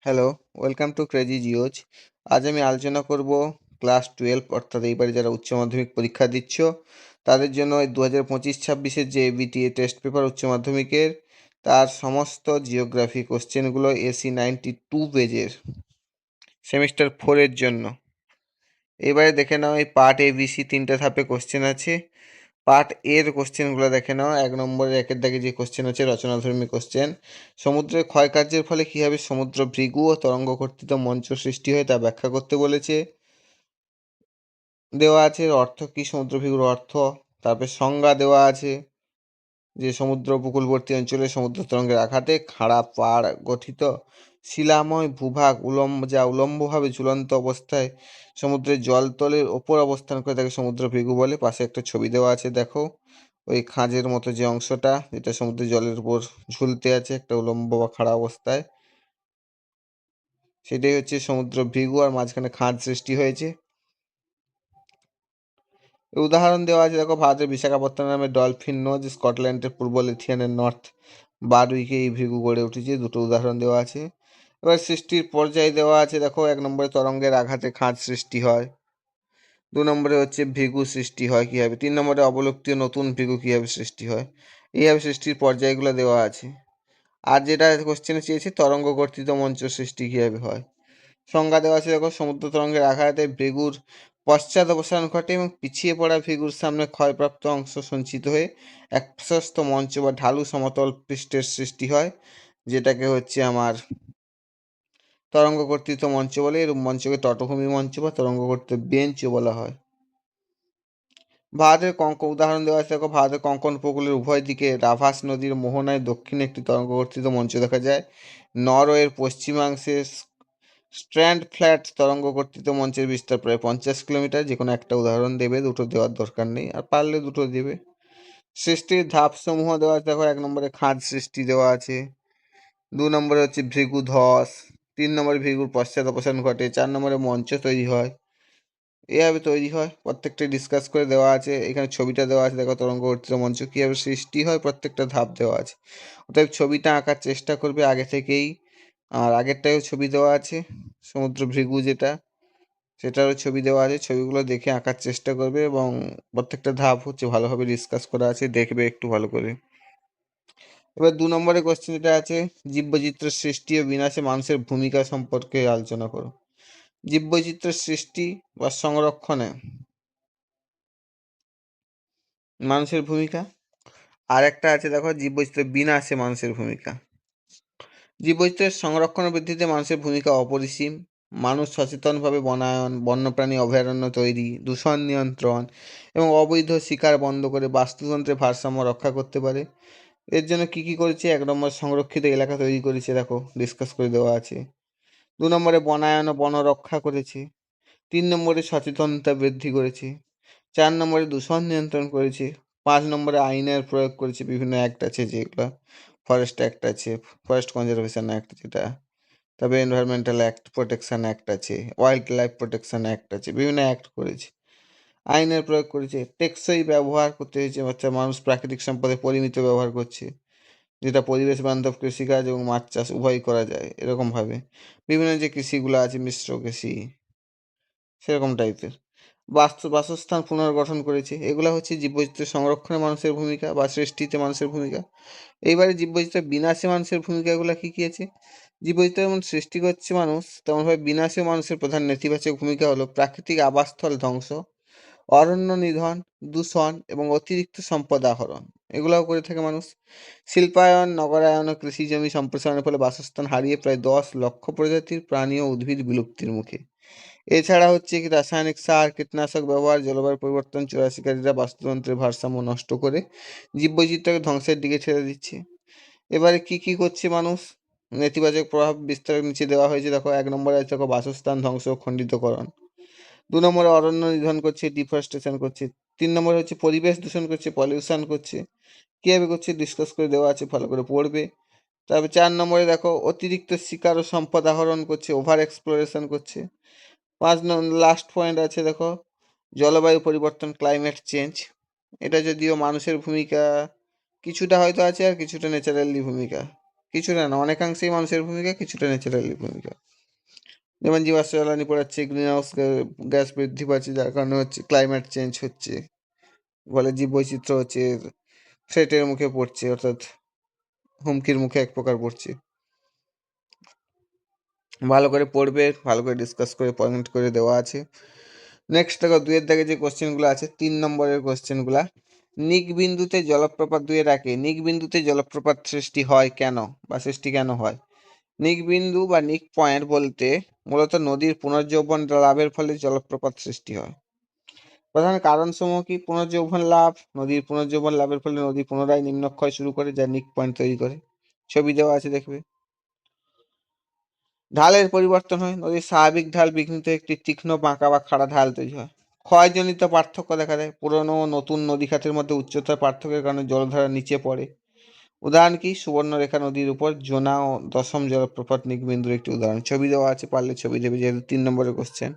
Hello, welcome to crazy জিওজ। আজ আমি আলোচনা করব ক্লাস 12 অর্থাৎ এইবারে যারা উচ্চ মাধ্যমিক পরীক্ষা দিচ্ছ তাদের জন্য এই 2025-26-এর যে এবিটিএ টেস্ট পেপার উচ্চ মাধ্যমিকের তার সমস্ত জিওগ্রাফি কোশ্চেনগুলো এসি 92 পেজের সেমিস্টার 4-এর জন্য। এবারে দেখে নাও, এই পার্ট এ বি সি 3টে ধাপে কোশ্চেন আছে। পার্ট এর কোশ্চেনগুলো দেখে নাও। 1 নম্বরে 1-এর দাগে যে কোশ্চেন আছে রচনাধর্মী কোশ্চেন। সমুদ্রের ক্ষয়কার্যের ফলে কীভাবে সমুদ্র ভৃগু ও তরঙ্গ কর্তৃত মঞ্চ সৃষ্টি হয় তা ব্যাখ্যা করতে বলেছে। দেওয়া আছে অর্থ কী সমুদ্র ভৃগুর অর্থ, তারপরে সংজ্ঞা দেওয়া আছে যে সমুদ্র উপকূলবর্তী অঞ্চলে সমুদ্র তরঙ্গের আঘাতে খাড়া পাড় গঠিত শিলাময় ভূভাগ যা উলম্বভাবে ঝুলন্ত অবস্থায় সমুদ্রের জলতলের ওপর অবস্থান করে তাকে সমুদ্র ভৃগু বলে। পাশে একটা ছবি দেওয়া আছে, দেখো ওই খাঁজের মতো যে অংশটা যেটা সমুদ্রের জলের উপর ঝুলতে আছে একটা উলম্ব বা খাড়া অবস্থায়, সেটাই হচ্ছে সমুদ্র ভৃগু, আর মাঝখানে খাঁজ সৃষ্টি হয়েছে। উদাহরণ দেওয়া আছে, দেখো ভারতের বিশাখাপত্তনম নামে ডলফিন নোজ, স্কটল্যান্ডের পূর্ব লিথিয়ানের নর্থ বারউইকে এই ভৃগু গড়ে উঠেছে। দুটো উদাহরণ দেওয়া আছে। এবার সৃষ্টির পর্যায় দেওয়া আছে, দেখো 1 নম্বরে তরঙ্গের আঘাতে খাঁজ সৃষ্টি হয়, 2 নম্বরে হচ্ছে ভৃগু সৃষ্টি হয় কীভাবে, 3 নম্বরে অবলুপ্তি ও নতুন ভৃগু কীভাবে সৃষ্টি হয়। এইভাবে সৃষ্টির পর্যায়গুলো দেওয়া আছে। আর যেটা কোশ্চেনে চেয়েছে তরঙ্গ কর্তৃত মঞ্চ সৃষ্টি কীভাবে হয়। সংজ্ঞা দেওয়া আছে, দেখো সমুদ্র তরঙ্গের আঘাতে ভৃগুর পশ্চাৎ অবসান ঘটে এবং পিছিয়ে পড়া ভৃগুর সামনে ক্ষয়প্রাপ্ত অংশ সঞ্চিত হয়ে এক প্রশস্ত মঞ্চ বা ঢালু সমতল পৃষ্ঠের সৃষ্টি হয়, যেটাকে হচ্ছে আমার তরঙ্গ কর্তৃত মঞ্চ বলে। এরূপ মঞ্চকে তটভূমি মঞ্চ বা তরঙ্গ কর্তৃত বেঞ্চও বলা হয়। ভারতের উদাহরণ দেওয়া আছে, দেখো ভারতের কঙ্কন উপকূলের উভয় দিকে রাভাস নদীর মোহনায় দক্ষিণে একটি তরঙ্গ কর্তৃত মঞ্চ দেখা যায়। নরওয়ের পশ্চিমাংশে স্ট্র্যান্ড ফ্ল্যাট তরঙ্গ কর্তৃত মঞ্চের বিস্তার প্রায় 50 কিলোমিটার। যে কোনো একটা উদাহরণ দেবে, দুটো দেওয়ার দরকার নেই, আর পারলে দুটো দেবে। সৃষ্টির ধাপসমূহ দেওয়া আছে, দেখো 1 নম্বরে খাঁজ সৃষ্টি দেওয়া আছে, 2 নম্বরে হচ্ছে ভৃগু ধস, 3 নম্বরে ভৃগুর পশ্চাৎ অপসারণ ঘটে, 4 নম্বরে মঞ্চ তৈরি হয়। এভাবে তৈরি হয় প্রত্যেকটা ডিসকাস করে দেওয়া আছে। এখানে ছবিটা দেওয়া আছে, দেখো তরঙ্গ কর্তৃত মঞ্চ কীভাবে সৃষ্টি হয় প্রত্যেকটা ধাপ দেওয়া আছে। অতএব ছবিটা আঁকার চেষ্টা করবে আগে থেকেই। আর আগেরটাও ছবি দেওয়া আছে, সমুদ্র ভৃগু যেটা সেটারও ছবি দেওয়া আছে। ছবিগুলো দেখে আঁকার চেষ্টা করবে এবং প্রত্যেকটা ধাপ হচ্ছে ভালোভাবে ডিসকাস করা আছে, দেখবে একটু ভালো করে। এবার 2 নম্বরের কোশ্চেন যেটা আছে, জীববৈচিত্র্যের সৃষ্টি ও বিনাশে মানুষের ভূমিকা সম্পর্কে আলোচনা করো। জীববৈচিত্র্যের সৃষ্টি বা সংরক্ষণে মানুষের ভূমিকা। আর একটা আছে, দেখো জীববৈচিত্র্য বিনাশে মানুষের ভূমিকা। জীববৈচিত্র্যের সংরক্ষণ ও বৃদ্ধিতে মানুষের ভূমিকা অপরিসীম। মানুষ সচেতনভাবে বনায়ন, বন্যপ্রাণী অভয়ারণ্য তৈরি, দূষণ নিয়ন্ত্রণ এবং অবৈধ শিকার বন্ধ করে বাস্তুতন্ত্রের ভারসাম্য রক্ষা করতে পারে। এর জন্য কি কি করেছে? 1 নম্বর সংরক্ষিত এলাকা তৈরি করেছে, দেখো ডিসকাস করে দেওয়া আছে। 2 নম্বরে বনায়ন ও বন রক্ষা করেছে। 3 নম্বরে সচেতনতা বৃদ্ধি করেছে। 4 নম্বরে দূষণ নিয়ন্ত্রণ করেছে। 5 নম্বরে আইনের প্রয়োগ করেছে, বিভিন্ন অ্যাক্ট আছে যেগুলো, ফরেস্ট অ্যাক্ট আছে, ফরেস্ট কনজারভেশন অ্যাক্ট যেটা, তবে এনভায়রনমেন্টাল অ্যাক্ট, প্রোটেকশন অ্যাক্ট আছে, ওয়াইল্ড লাইফ প্রোটেকশন অ্যাক্ট আছে, বিভিন্ন অ্যাক্ট করেছে, আইনের প্রয়োগ করেছে। টেকসই ব্যবহার করতে হয়েছে, অর্থাৎ মানুষ প্রাকৃতিক সম্পদের পরিমিত ব্যবহার করছে, যেটা পরিবেশ বান্ধব কৃষিকাজ এবং মাছ চাষ উভয়ই করা যায় এরকমভাবে। বিভিন্ন যে কৃষিগুলো আছে, মিশ্র কৃষি, সেরকম টাইপের। বাসস্থান পুনর্গঠন করেছে। এগুলো হচ্ছে জীববৈচিত্র্য সংরক্ষণে মানুষের ভূমিকা বা সৃষ্টিতে মানুষের ভূমিকা। এইবারে জীববৈচিত্র্য বিনাশে মানুষের ভূমিকাগুলো কী কী আছে? জীববৈচিত্র্য যেমন সৃষ্টি করছে মানুষ, তেমনভাবে বিনাশে মানুষের প্রধান নেতিবাচক ভূমিকা হলো প্রাকৃতিক আবাসস্থল ধ্বংস, অরণ্য নিধন, দূষণ এবং অতিরিক্ত সম্পদ আহরণ, এগুলোও করে থাকে মানুষ। শিল্পায়ন, নগরায়ন ও কৃষি জমি সম্প্রসারণের ফলে বাসস্থান হারিয়ে প্রায় 10 লক্ষ প্রজাতির প্রাণী ও উদ্ভিদ বিলুপ্তির মুখে। এছাড়া হচ্ছে কি রাসায়নিক সার, কীটনাশক ব্যবহার, জলবায়ু পরিবর্তন, চোরাশিকারীরা বাস্তুতন্ত্রের ভারসাম্য নষ্ট করে জীববৈচিত্র্যকে ধ্বংসের দিকে ঠেলে দিচ্ছে। এবারে কি কি করছে মানুষ? নেতিবাচক প্রভাব বিস্তারের নিচে দেওয়া হয়েছে, দেখো 1 নম্বরে আছে, দেখো বাসস্থান ধ্বংস ও খণ্ডিতকরণ। 2 নম্বরে অরণ্য নিধন করছে, ডিফরেস্টেশন করছে। 3 নম্বরে হচ্ছে পরিবেশ দূষণ করছে, পলিউশন করছে। কীভাবে করছে ডিসকাস করে দেওয়া আছে, ভালো করে পড়বে। তারপর 4 নম্বরে দেখো অতিরিক্ত শিকার ও সম্পদ আহরণ করছে, ওভার এক্সপ্লোরেশন করছে। 5 লাস্ট পয়েন্ট আছে, দেখো জলবায়ু পরিবর্তন, ক্লাইমেট চেঞ্জ। এটা যদিও মানুষের ভূমিকা কিছুটা হয়তো আছে, আর কিছুটা ন্যাচারালি ভূমিকা। কিছুটা না, অনেকাংশেই মানুষের ভূমিকা, কিছুটা ন্যাচারালি ভূমিকা। যেমন জীবাশ্ম জ্বালানি পোড়াচ্ছে, গ্রিন হাউস গ্যাস বৃদ্ধি পাচ্ছে, যার কারণে হচ্ছে ক্লাইমেট চেঞ্জ হচ্ছে, ফলে জীববৈচিত্র্য হচ্ছে থ্রেটের মুখে পড়ছে, অর্থাৎ হুমকির মুখে এক প্রকার পড়ছে। ভালো করে পড়বে, ভালো করে ডিসকাস করে পয়েন্ট করে দেওয়া আছে। নেক্সট দেখো 2-এর দাগে যে কোশ্চেনগুলো আছে, 3 নম্বরের কোশ্চেনগুলা। নিক বিন্দুতে জলপ্রপাত 2-এ রাখে, নিক বিন্দুতে জলপ্রপাত সৃষ্টি হয় কেন, বা সৃষ্টি কেন হয়? নিক বিন্দু বা নিক পয়েন্ট বলতে মূলত নদীর পুনর্যৌবন লাভের ফলে জলপ্রপাত সৃষ্টি হয়। প্রধান কারণসমূহ কি? পুনর্যৌবন লাভ, নদীর পুনর্যৌবন লাভের ফলে নদী পুনরায় নিম্নক্ষয় শুরু করে, যা নিক পয়েন্ট তৈরি করে। ছবি দেওয়া আছে, দেখবে। ঢালের পরিবর্তন হয়, নদীর স্বাভাবিক ঢাল বিঘ্নিত একটি তীক্ষ্ণ বাঁকা বা খাড়া ঢাল তৈরি হয়। ক্ষয়জনিত পার্থক্য দেখা দেয়, পুরনো ও নতুন নদী খাতের মধ্যে উচ্চতার পার্থক্যের কারণে জলধারা নিচে পড়ে। উদাহরণ কি? সুবর্ণরেখা নদীর উপর জোনা ও দশম জলপ্রপাত নিক বিন্দুর একটি উদাহরণ। ছবি দেওয়া আছে, পারলে ছবি দেবে, যেহেতু 3 নম্বরের কোশ্চেন।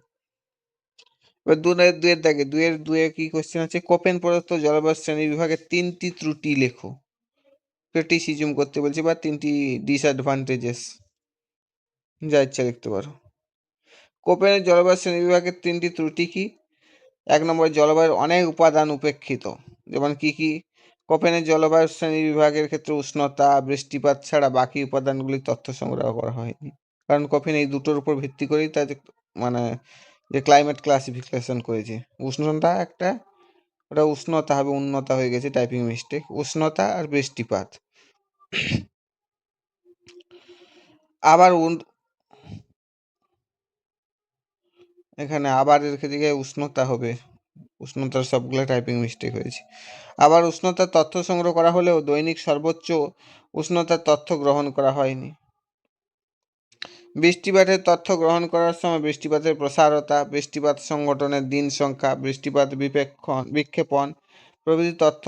এবার 2-এর দাগে 2-এর কি কোশ্চেন আছে? কোপেন প্রদত্ত জলবায়ু শ্রেণী বিভাগের 3টি ত্রুটি লেখো। ক্রিটিসিজম করতে বলছে, বা 3টি ডিসঅ্যাডভান্টেজেস, যা ইচ্ছা লিখতে পারো। কোপেনের জলবায়ু শ্রেণী বিভাগের 3টি ত্রুটি কি? 1 নম্বরে জলবায়ুর অনেক উপাদান উপেক্ষিত। যেমন কি কি? কোপেনের জলবায়ু শ্রেণী বিভাগের ক্ষেত্রে উষ্ণতা, বৃষ্টিপাত ছাড়া বাকি উপাদানগুলির তথ্য সংগ্রহ করা হয়নি। কারণ কোপেন এই দুটোর উপর ভিত্তি করেই তার মানে যে ক্লাইমেট ক্লাসিফিকেশন করেছে। উষ্ণতা একটা, ওটা উষ্ণতা হবে, উন্নতা হয়ে গেছে, টাইপিং মিস্টেক। উষ্ণতা আর বৃষ্টিপাত। আবার এখানে আবার এর দিকে উষ্ণতা হবে, উষ্ণতার সবগুলো টাইপিং মিস্টেক হয়েছে। আবার উষ্ণতার তথ্য সংগ্রহ করা হলেও দৈনিক সর্বোচ্চ উষ্ণতার তথ্য গ্রহণ করা হয়নি। বৃষ্টিপাতের তথ্য গ্রহণ করার সময় বৃষ্টিপাতের প্রসারতা, বৃষ্টিপাত সংঘটনের দিন সংখ্যা, বৃষ্টিপাত বিক্ষেপণ প্রভৃতি তথ্য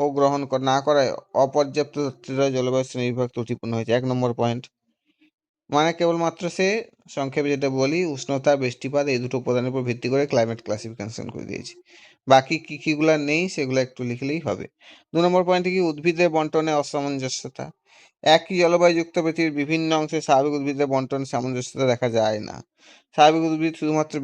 ও গ্রহণ না করায় অপর্যাপ্ত তথ্যের জলবায়ু শ্রেণী বিভাগ ত্রুটিপূর্ণ হয়েছে। 1 নম্বর পয়েন্ট। মানে কেবলমাত্র সে সংক্ষেপে যেটা বলি, উষ্ণতা, বৃষ্টিপাত এই দুটো উপাদানের উপর ভিত্তি করে ক্লাইমেট ক্লাসিফিকেশন করে দিয়েছি। বাকি কি কিগুলা নেই সেগুলো একটু লিখলেই হবে। 2 নম্বর পয়েন্টে কি? উদ্ভিদের বন্টনে অসামঞ্জস্যতা। একই জলবায়ুযুক্ত পৃথিবীর বিভিন্ন অংশে স্বাভাবিক উদ্ভিদের বন্টনে সামঞ্জস্যতা দেখা যায় না। স্বাভাবিক উদ্ভিদ শুধুমাত্র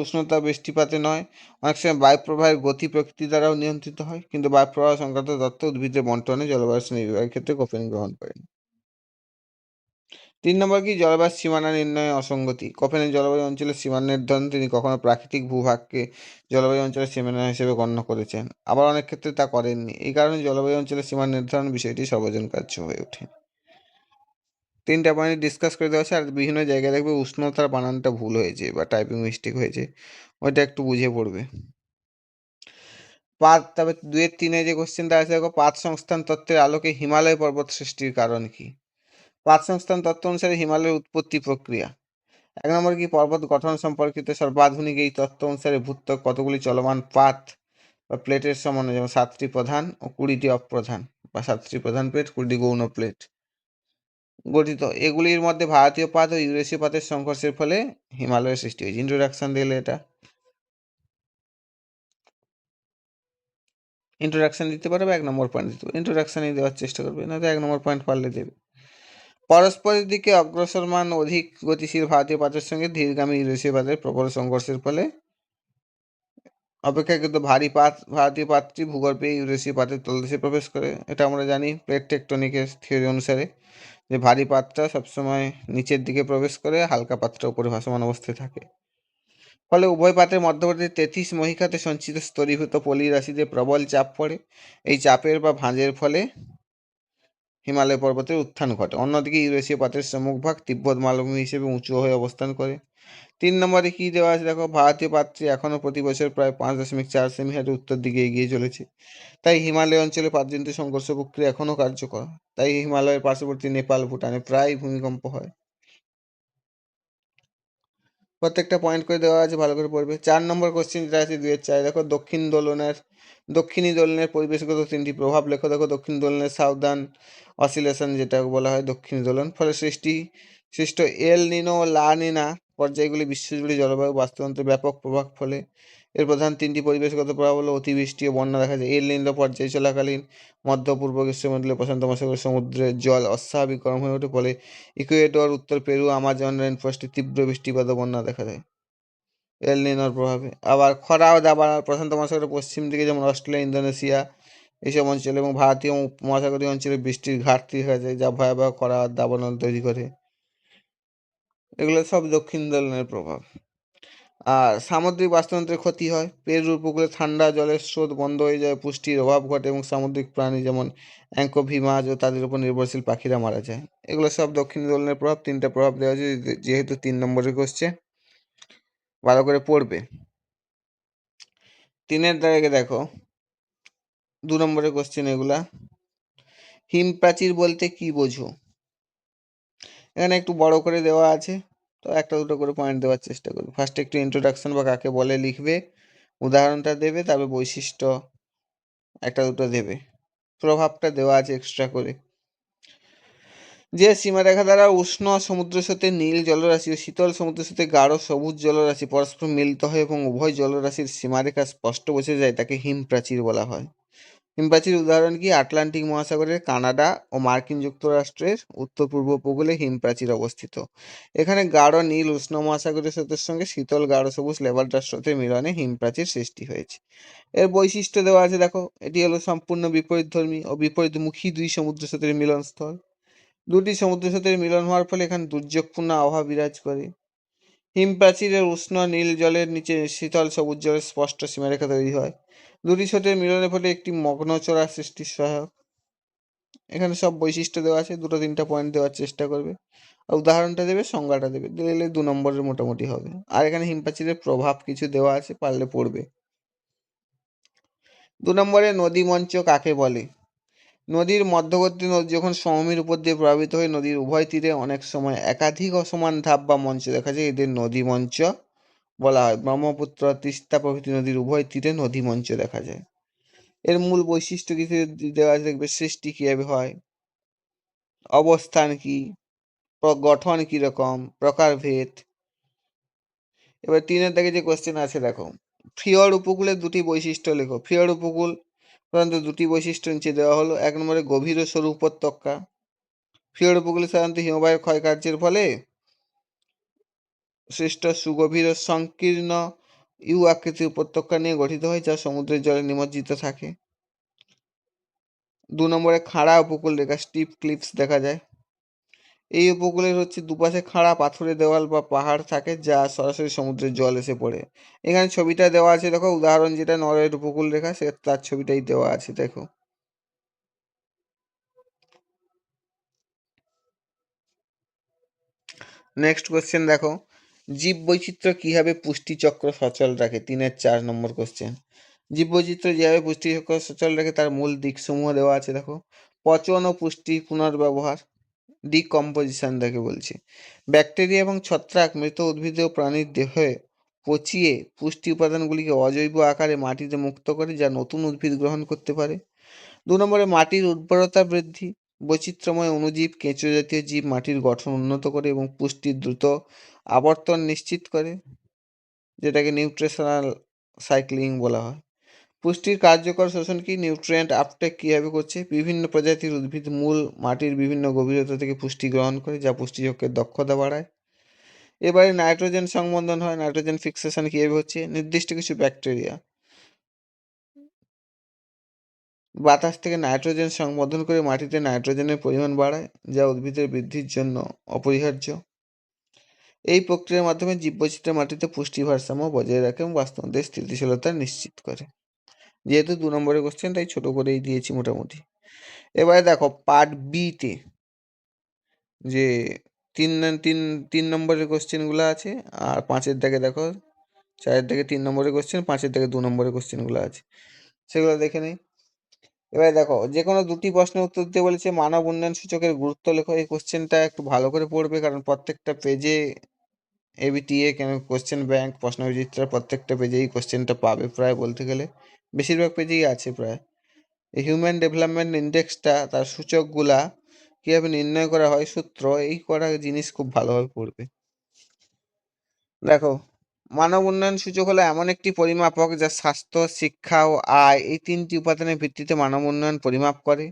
উষ্ণতা বৃষ্টিপাতে নয়, অনেক সময় বায়ু প্রবাহের গতি প্রকৃতি দ্বারাও নিয়ন্ত্রিত হয়। কিন্তু বায়ু প্রবাহ সংক্রান্ত তথ্য উদ্ভিদের বন্টনে জলবায়ু শ্রেণী বিভাগের ক্ষেত্রে কোপেন গ্রহণ করেন। 3 নম্বর কি? জলবায়ু সীমানা নির্ণয়ে অসঙ্গতি। কোপেনের জলবায়ু অঞ্চলের সীমানা নির্ধারণ তিনি কখনো প্রাকৃতিক ভূভাগকে জলবায়ু অঞ্চলের সীমানা হিসেবে গণ্য করেছেন, আবার অনেক ক্ষেত্রে তা করেননি। এই কারণে জলবায়ু অঞ্চলের সীমানা নির্ধারণ বিষয়টি সর্বজনগ্রাহ্য হয়ে ওঠে। 3টা পয়েন্ট ডিসকাস করে দেওয়া আছে, আর বিভিন্ন জায়গায় দেখবে উষ্ণতার বানানটা ভুল হয়েছে বা টাইপিং মিস্টেক হয়েছে, ওইটা একটু বুঝে পড়বে। তবে 2-3 যে কোশ্চেনটা আছে দেখো, পাত সংস্থান তত্ত্বের আলোকে হিমালয় পর্বত সৃষ্টির কারণ কি? পাত সংস্থান তত্ত্ব অনুসারে হিমালয়ের উৎপত্তি প্রক্রিয়া। 1 নম্বর কি? পর্বত গঠন সম্পর্কিত সর্বাধুনিক এই তত্ত্ব অনুসারে ভূত্বক কতগুলি চলমান পাত বা প্লেটের সমন্বয়, যেমন 7টি প্রধান ও 20টি অপ্রধান, বা 7টি প্রধান প্লেট, 20টি গৌণ প্লেট গঠিত। এগুলির মধ্যে ভারতীয় পাত ও ইউরেশীয় পাতের সংঘর্ষের ফলে হিমালয়ের সৃষ্টি হয়েছে। ইন্ট্রোডাকশন দিলে এটা ইন্ট্রোডাকশন দিতে পারবে, 1 নম্বর পয়েন্ট দিতে পারবে। ইন্ট্রোডাকশনই দেওয়ার চেষ্টা করবে, না তো 1 নম্বর পয়েন্ট পারলে দেবে। পরস্পরের দিকে অগ্রসরমান অধিক গতিশীল ভারতীয় পাতের সঙ্গে ধীরগামী ইউরেশীয় পাতের প্রবল সংঘর্ষের ফলে অপেক্ষাকৃত ভারী পাত ভারতীয় পাতটি ভূগর্ভে ইউরেশীয় পাতের তলদেশে প্রবেশ করে। এটা আমরা জানি প্লেট টেকটনিকের থিওরি অনুসারে, যে ভারী পাতটা সবসময় নিচের দিকে প্রবেশ করে, হালকা পাতটা উপরে ভাসমান অবস্থায় থাকে। ফলে উভয় পাতের মধ্যবর্তী 33 মহিকাতে সঞ্চিত স্তরীভূত পলি রাশিতে প্রবল চাপ পড়ে। এই চাপের বা ভাঁজের ফলে হিমালয় পর্বতের উত্থান ঘটে। অন্যদিকে ইউরেশীয় পাতের সম্মুখভাগ তিব্বত মালভূমি হিসেবে উঁচু হয়ে অবস্থান করে। 3 নম্বরে কি দেওয়া আছে দেখো, ভারতীয় পাতটি এখনো প্রতি বছর প্রায় 5.4 সেমি হারে উত্তর দিকে এগিয়ে চলেছে। তাই হিমালয় অঞ্চলে পাতজনিত সংঘর্ষ প্রক্রিয়া এখনো কার্যকর। তাই হিমালয়ের পার্শ্ববর্তী নেপাল, ভুটানে প্রায় ভূমিকম্প হয়। প্রত্যেকটা পয়েন্ট করে দেওয়া আছে, ভালো করে পড়বে। 4 নম্বর কোশ্চেন যেটা আছে 2-4, দেখো দক্ষিণী দোলনের পরিবেশগত 3টি প্রভাব লেখো। দেখো দক্ষিণ দোলনের সাউদার্ন অসিলেশন, যেটা বলা হয় দক্ষিণী দোলন, ফলে সৃষ্ট এল নিনো ও লা নিনা পর্যায়গুলি বিশ্বজুড়ে জলবায়ু বাস্তুতন্ত্রে ব্যাপক প্রভাব ফলে এর প্রধান তিনটি পরিবেশগত প্রভাব হলো অতিবৃষ্টি ও বন্যা দেখা যায়। এল নিনো পর্যায় চলাকালীন মধ্য পূর্ব গ্রীষ্মমণ্ডলে প্রশান্ত মহাসাগরের সমুদ্রের জল অস্বাভাবিক গরম হয়ে ওঠে, ফলে ইকুয়েডর, উত্তর পেরু, আমাজন রেইনফরেস্টে তীব্র বৃষ্টিপাত ও বন্যা দেখা দেয় এল নিনোর প্রভাবে। আবার খরা ও দাবানল প্রশান্ত মহাসাগরের পশ্চিম দিকে যেমন অস্ট্রেলিয়া, ইন্দোনেশিয়া এইসব অঞ্চল এবং ভারতীয় মহাসাগরীয় অঞ্চলে বৃষ্টির ঘাটতি দেখা যায়, যা ভয়াবহ খরা আর দাবানল তৈরি করে। এগুলো সব দক্ষিণ দোলনের প্রভাব। আর সামুদ্রিক বাস্তুতন্ত্রের ক্ষতি হয়। পেরুর উপকূলে ঠান্ডা জলের স্রোত বন্ধ হয়ে যায়, পুষ্টির অভাব ঘটে এবং সামুদ্রিক প্রাণী যেমন অ্যাঙ্কোভি মাছ ও তাদের উপর নির্ভরশীল পাখিরা মারা যায়। এগুলো সব দক্ষিণ দোলনের প্রভাব। তিনটা প্রভাব দেওয়া হয়েছে, যেহেতু 3 নম্বরে কোশ্চেন, ভালো করে পড়বে। 3-এর দাগে দেখো 2 নম্বরের কোশ্চেন এগুলা। হিমপ্রাচীর বলতে কি বোঝো? এখানে একটু বড় করে দেওয়া আছে, তো একটা দুটো করে পয়েন্ট দেওয়ার চেষ্টা করবে। ফার্স্টে একটু ইন্ট্রোডাকশন বা কাকে বলে লিখবে, উদাহরণটা দেবে, তারপর বৈশিষ্ট্য একটা দুটো দেবে, প্রভাবটা দেওয়া আছে এক্সট্রা করে। যে সীমারেখা দ্বারা উষ্ণ সমুদ্র স্রোতের নীল জলরাশি ও শীতল সমুদ্র স্রোতের গাঢ় সবুজ জলরাশি পরস্পর মিলিত হয় এবং উভয় জলরাশির সীমারেখা স্পষ্ট বোঝা যায়, তাকে হিমপ্রাচীর বলা হয়। হিমপ্রাচীর উদাহরণ কি? আটলান্টিক মহাসাগরের কানাডা ও মার্কিন যুক্তরাষ্ট্রের উত্তর পূর্ব উপকূলে হিমপ্রাচীর অবস্থিত। এখানে গাঢ় নীল উষ্ণ মহাসাগরীয় স্রোতের সঙ্গে শীতল গাঢ় সবুজ লেভান্টার স্রোতের মিলনে হিমপ্রাচীর সৃষ্টি হয়েছে। এর বৈশিষ্ট্য দেওয়া আছে দেখো। এটি হলো সম্পূর্ণ বিপরীতধর্মী ও বিপরীতমুখী দুই সমুদ্র স্রোতের মিলনস্থল। দুটি সমুদ্র স্রোতের মিলন হওয়ার ফলে এখানে দুর্যোগপূর্ণ আবহাওয়া বিরাজ করে। হিমপ্রাচীরের উষ্ণ নীল জলের নিচে শীতল সবুজ জলের স্পষ্ট সীমারেখা তৈরি হয়। দুটি স্রোতের মিলনের ফলে একটি মগ্নচড়া সৃষ্টির সহায়ক। এখানে সব বৈশিষ্ট্য দেওয়া আছে, দুটো তিনটা পয়েন্ট দেওয়ার চেষ্টা করবে, আর উদাহরণটা দেবে, সংজ্ঞাটা দেবে, দিলে 2 নম্বরের মোটামুটি হবে। আর এখানে হিমপ্রাচীরের প্রভাব কিছু দেওয়া আছে, পারলে পড়বে। 2 নম্বরে নদী মঞ্চ কাকে বলে? নদীর মধ্যবর্তী নদী যখন সমভূমির উপর দিয়ে প্রবাহিত হয়ে নদীর উভয় তীরে অনেক সময় একাধিক অসমান ধাপ বা মঞ্চ দেখা যায়, এদের নদী মঞ্চ বলা হয়। ব্রহ্মপুত্র, তিস্তা প্রভৃতি নদীর উভয় তীরে নদী মঞ্চ দেখা যায়। এর মূল বৈশিষ্ট্য কিছু দেওয়া আছে, দেখবে সৃষ্টি কিভাবে হয়, অবস্থান কি, গঠন কিরকম, প্রকারভেদ। এবার 3-এর দিকে যে কোশ্চেন আছে দেখো, ফিয়র্ড উপকূলের দুটি বৈশিষ্ট্য লেখো। ফিয়র্ড উপকূল সাধারণত দুটি বৈশিষ্ট্য নিচে দেওয়া হলো। 1 নম্বরে গভীর ও সরু উপত্যকা। ফিয়র্ড উপকূলে সাধারণত হিমবাহের ক্ষয়কার্যের ফলে সৃষ্ট সুগভীর ও সংকীর্ণ ইউ আকৃতির উপত্যকা নিয়ে গঠিত হয়, যা সমুদ্রের জলে নিমজ্জিত থাকে। 2 নম্বরে খাড়া উপকূল রেখা, স্টিপ ক্লিফস দেখা যায়। এই উপকূলের দুপাশে খাড়া পাথুরে দেওয়াল বা পাহাড় থাকে, যা সরাসরি সমুদ্রের জল এসে পড়ে। এখানে ছবিটা দেওয়া আছে দেখো, উদাহরণ যেটা নরওয়ের উপকূল রেখা, সে তার ছবিটাই দেওয়া আছে দেখো। নেক্সট কোশ্চেন দেখো, জীববৈচিত্র্য কিভাবে পুষ্টিচক্র সচল রাখে? 3-এর 4 নম্বর কোশ্চেন। জীববৈচিত্র্য যেভাবে পুষ্টিচক্র সচল রাখে তার মূল দিকসমূহ দেওয়া আছে দেখো। পচন ও পুষ্টি পুনর্ব্যবহার, ডিকম্পোজিশন দেখে বলছে। ব্যাকটেরিয়া এবং ছত্রাক মৃত উদ্ভিদ ও প্রাণীর দেহে পচিয়ে পুষ্টি উপাদানগুলিকে অজৈব আকারে মাটিতে মুক্ত করে, যা নতুন উদ্ভিদ গ্রহণ করতে পারে। 2 নম্বরে মাটির উর্বরতা বৃদ্ধি। বৈচিত্র্যময় অণুজীব, কেঁচো জাতীয় জীব মাটির গঠন উন্নত করে এবং পুষ্টির দ্রুত আবর্তন নিশ্চিত করে, যেটাকে নিউট্রিশনাল সাইক্লিং বলা হয়। পুষ্টির কার্যকর শোষণ কি? নিউট্রিয়েন্ট আপটেক কীভাবে করছে? বিভিন্ন প্রজাতির উদ্ভিদ মূল মাটির বিভিন্ন গভীরতা থেকে পুষ্টি গ্রহণ করে, যা পুষ্টিচক্রের দক্ষতা বাড়ায়। এবারে নাইট্রোজেন সংবন্ধন হয়। নাইট্রোজেন ফিক্সেশন কীভাবে হচ্ছে? নির্দিষ্ট কিছু ব্যাকটেরিয়া বাতাস থেকে নাইট্রোজেন সংবন্ধন করে মাটিতে নাইট্রোজেনের পরিমাণ বাড়ায়, যা উদ্ভিদের বৃদ্ধির জন্য অপরিহার্য। এই প্রক্রিয়ার মাধ্যমে জীববৈচিত্র্য মাটিতে পুষ্টি ভারসাম্য বজায় রাখে এবং বাস্তুতন্ত্রের স্থিতিশীলতা নিশ্চিত করে। যেহেতু 2 নম্বরের কোশ্চেন, তাই ছোট করেই দিয়েছি মোটামুটি। এবারে দেখো পার্ট বিতে যে তিন তিন 3 নম্বরের কোশ্চেনগুলো আছে, আর 5-এর দাগে দেখো 4-এর দাগে 3 নম্বরের কোশ্চেন, 5-এর দাগে 2 নম্বরের কোশ্চেনগুলো আছে, সেগুলো দেখে নেই। এবারে দেখো, যে কোনো দুটি প্রশ্নের উত্তর দিতে বলেছে। মানব উন্নয়ন সূচকের গুরুত্ব লেখো। এই কোশ্চেনটা একটু ভালো করে পড়বে, কারণ প্রত্যেকটা পেজে এবিটিএ কেন কোশ্চেন ব্যাংক প্রশ্নবিচিত্রা প্রত্যেকটা পেজেই কোশ্চেনটা পাবে প্রায় বলতে গেলে, বেশিরভাগ পেজেই আছে প্রায়। এই হিউম্যান ডেভেলপমেন্ট ইন্ডেক্সটা, তার সূচকগুলা কীভাবে নির্ণয় করা হয়, সূত্র, এই কটা জিনিস খুব ভালোভাবে পড়বে। দেখো, মানব উন্নয়ন সূচক হলো এমন একটি পরিমাপক যা স্বাস্থ্য, শিক্ষা ও আয় এই তিনটি উপাদানের ভিত্তিতে মানব উন্নয়ন পরিমাপ করে।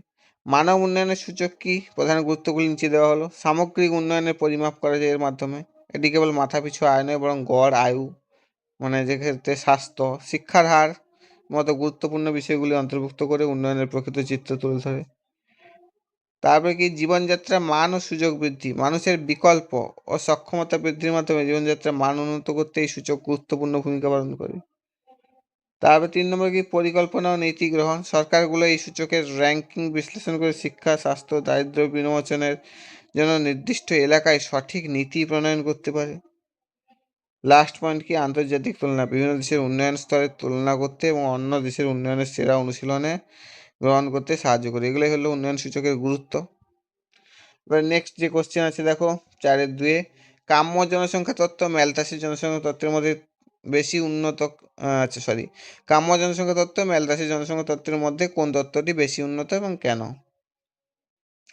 মানব উন্নয়নের সূচক কি? প্রধান গুরুত্বগুলি নিচে দেওয়া হলো। সামগ্রিক উন্নয়নের পরিমাপ করা যায় এর মাধ্যমে। এটি কেবল মাথাপিছু আয় নয়, বরং গড় আয়ু, মানে যে ক্ষেত্রে স্বাস্থ্য, শিক্ষার হার মতো গুরুত্বপূর্ণ বিষয়গুলি অন্তর্ভুক্ত করে উন্নয়নের প্রকৃত চিত্র তুলে ধরে। তারপরে কি? জীবনযাত্রার মান ও সুযোগ বৃদ্ধি। মানুষের বিকল্প ও সক্ষমতা বৃদ্ধির মাধ্যমে জীবনযাত্রার মান উন্নত করতে এই সূচক গুরুত্বপূর্ণ ভূমিকা পালন করে। তারপর 3 নম্বর কি? পরিকল্পনা ও নীতি গ্রহণ। সরকারগুলো এই সূচকের র্যাঙ্কিং বিশ্লেষণ করে শিক্ষা, স্বাস্থ্য, দারিদ্র্য বিমোচনের জন্য নির্দিষ্ট এলাকায় সঠিক নীতি প্রণয়ন করতে পারে। লাস্ট পয়েন্ট কি? আন্তর্জাতিক তুলনা। বিভিন্ন দেশের উন্নয়ন স্তরের তুলনা করতে এবং অন্য দেশের উন্নয়নের সেরা অনুশীলনে গ্রহণ করতে সাহায্য করে। এগুলোই হলো উন্নয়ন সূচকের গুরুত্ব। এবার নেক্সট যে কোশ্চেন আছে দেখো 4-2, কাম্য জনসংখ্যা তত্ত্ব ম্যালথাসের জনসংখ্যা তত্ত্বের মধ্যে বেশি উন্নত, কাম্য জনসংখ্যা তত্ত্ব ম্যালথাসের জনসংখ্যা তত্ত্বের মধ্যে কোন তত্ত্বটি বেশি উন্নত এবং কেন?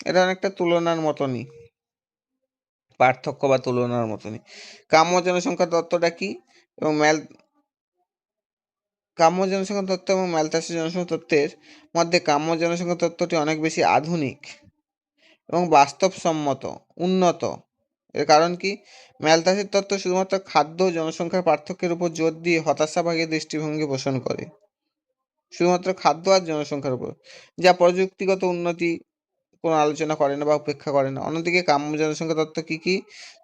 এটা অনেকটা তুলনার মতনই, পার্থক্য বা তুলনার মতনই। কাম্য জনসংখ্যা তত্ত্বটা কি এবং কাম্য জনসংখ্যা তত্ত্ব এবং ম্যালথাসের জনসংখ্যা তত্ত্বের মধ্যে কাম্য জনসংখ্যা তত্ত্বটি অনেক বেশি আধুনিক এবং বাস্তবসম্মত, উন্নত। এর কারণ কি? ম্যালথাসের তত্ত্ব শুধুমাত্র খাদ্য ও জনসংখ্যার পার্থক্যের উপর জোর দিয়ে হতাশাবাদী দৃষ্টিভঙ্গি পোষণ করে, শুধুমাত্র খাদ্য আর জনসংখ্যার উপর, যা প্রযুক্তিগত উন্নতি কোনো আলোচনা করে না বা উপেক্ষা করে না। অন্যদিকে কাম্য জনসংখ্যা তত্ত্ব কি?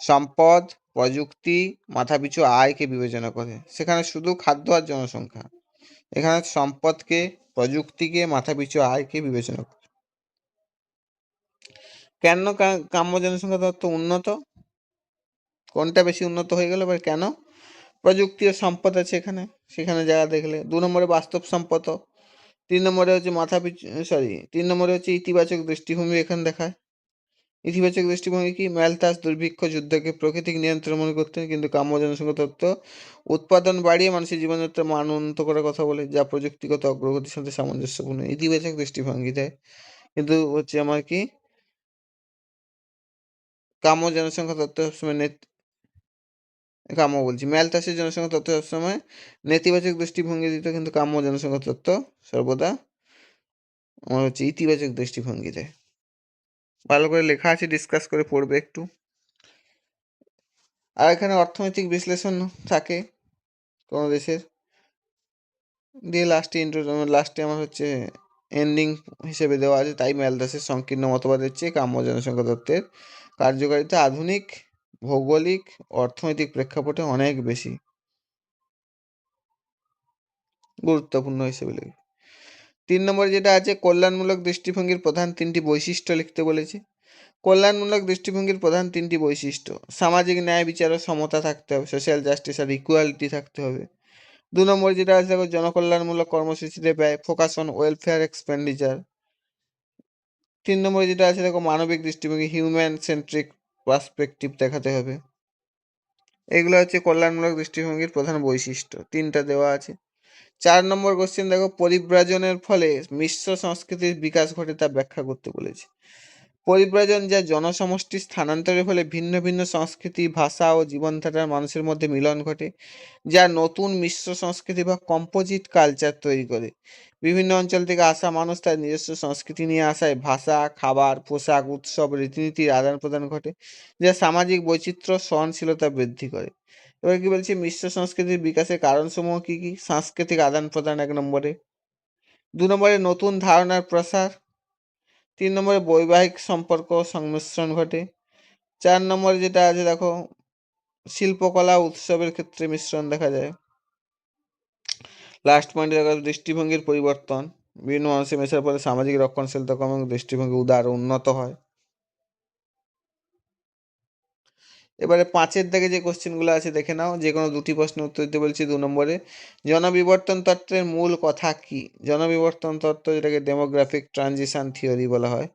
সম্পদ, প্রযুক্তি, মাথাপিছু আয়কে বিবেচনা করে। সেখানে শুধু খাদ্য আর জনসংখ্যা, এখানে সম্পদকে, প্রযুক্তিকে, মাথাপিছু আয়কে বিবেচনা করে। কেন কাম্য জনসংখ্যা তত্ত্ব উন্নত? কোনটা বেশি উন্নত হয়ে গেল? এবার কেন? প্রযুক্তি ও সম্পদ আছে এখানে, সেখানে জায়গা দেখলে। 2 নম্বরে বাস্তবসম্মত। 3 নম্বরে হচ্ছে তিন নম্বরে হচ্ছে ইতিবাচক দৃষ্টিভঙ্গি এখানে দেখায়। ইতিবাচক দৃষ্টিভঙ্গি কি? ম্যালথাস দুর্ভিক্ষ যুদ্ধকে প্রাকৃতিক নিয়ন্ত্রণ মনে করতেন, কিন্তু কাম্য জনসংখ্যা তত্ত্ব উৎপাদন বাড়িয়ে মানুষের জীবনযাত্রার মান উন্নত করার কথা বলে, যা প্রযুক্তিগত অগ্রগতির সাথে সামঞ্জস্যপূর্ণ। ইতিবাচক দৃষ্টিভঙ্গি দেয়, কিন্তু হচ্ছে আমার কি? কাম্য জনসংখ্যা তত্ত্ব সবসময় ম্যালথাসের জনসংখ্যা তত্ত্ব সবসময় নেতিবাচক দৃষ্টিভঙ্গি দিত, কিন্তু কাম্য জনসংখ্যা তত্ত্ব সর্বদা আমার হচ্ছে ইতিবাচক দৃষ্টিভঙ্গি দেয়। ভালো করে লেখা আছে, ডিসকাস করে পড়বে একটু। আর এখানে অর্থনৈতিক বিশ্লেষণ থাকে কোনো দেশের, দিয়ে লাস্টে আমার হচ্ছে এন্ডিং হিসেবে দেওয়া আছে। তাই ম্যালথাসের সংকীর্ণ মতবাদের চেয়ে কাম্য জনসংখ্যা তত্ত্বের কার্যকারিতা আধুনিক ভৌগোলিক অর্থনৈতিক প্রেক্ষাপটে অনেক বেশি গুরুত্বপূর্ণ হিসেবে লেগে। 3 নম্বরে যেটা আছে, কল্যাণমূলক দৃষ্টিভঙ্গির প্রধান 3টি বৈশিষ্ট্য লিখতে বলেছে। কল্যাণমূলক দৃষ্টিভঙ্গির প্রধান 3টি বৈশিষ্ট্য: সামাজিক ন্যায় বিচার ও সমতা থাকতে হবে, সোশ্যাল জাস্টিস আর ইকুয়ালিটি থাকতে হবে। 2 নম্বরে যেটা আছে দেখো, জনকল্যাণমূলক কর্মসূচিতে ব্যয়, ফোকাস অন ওয়েলফেয়ার এক্সপেন্ডিচার। 3 নম্বরে যেটা আছে দেখো, মানবিক দৃষ্টিভঙ্গি, হিউম্যান সেন্ট্রিক পার্সপেক্টিভ দেখাতে হবে। এগুলো হচ্ছে কল্যাণমূলক দৃষ্টিভঙ্গির প্রধান বৈশিষ্ট্য, 3টা দেওয়া আছে। 4 নম্বর কোশ্চেন দেখো, পরিব্রাজনের ফলে মিশ্র সংস্কৃতির বিকাশ ঘটে তা ব্যাখ্যা করতে বলেছে। পরিব্রাজন, যা জনসমষ্টির স্থানান্তরের ফলে ভিন্ন ভিন্ন সংস্কৃতি, ভাষা ও জীবনধারার মানুষের মধ্যে মিলন ঘটে, যা নতুন মিশ্র সংস্কৃতি বা কম্পোজিট কালচার তৈরি করে। বিভিন্ন অঞ্চল থেকে আসা মানুষ তার নিজস্ব সংস্কৃতি নিয়ে আসায় ভাষা, খাবার, পোশাক, উৎসব, রীতিনীতির আদান প্রদান ঘটে, যা সামাজিক বৈচিত্র্য, সহনশীলতা বৃদ্ধি করে। এবার কি বলছি? মিশ্র সংস্কৃতির বিকাশের কারণসমূহ কি কি? সাংস্কৃতিক আদান প্রদান 1 নম্বরে। 2 নম্বরে নতুন ধারণার প্রসার। 3 নম্বরে বৈবাহিক সম্পর্ক সংমিশ্রণ ঘটে। 4 নম্বরে যেটা আছে দেখো, শিল্পকলা উৎসবের ক্ষেত্রে মিশ্রণ দেখা যায়। লাস্ট পয়েন্টে দেখা যাচ্ছে দৃষ্টিভঙ্গির পরিবর্তন, বিভিন্ন মানুষের মেশার ফলে সামাজিক রক্ষণশীলতা কম এবং দৃষ্টিভঙ্গি উদার ও উন্নত হয়। এবারে 5-এর দাগে যে কোশ্চেনগুলো আছে দেখে নাও, যে কোনো 2টি প্রশ্নের উত্তর দিতে বলছি। 2 নম্বরে, জনবিবর্তন তত্ত্বের মূল কথা কি? জনবিবর্তন তত্ত্ব, যেটাকে ডেমোগ্রাফিক ট্রানজিশন থিওরি বলা হয়,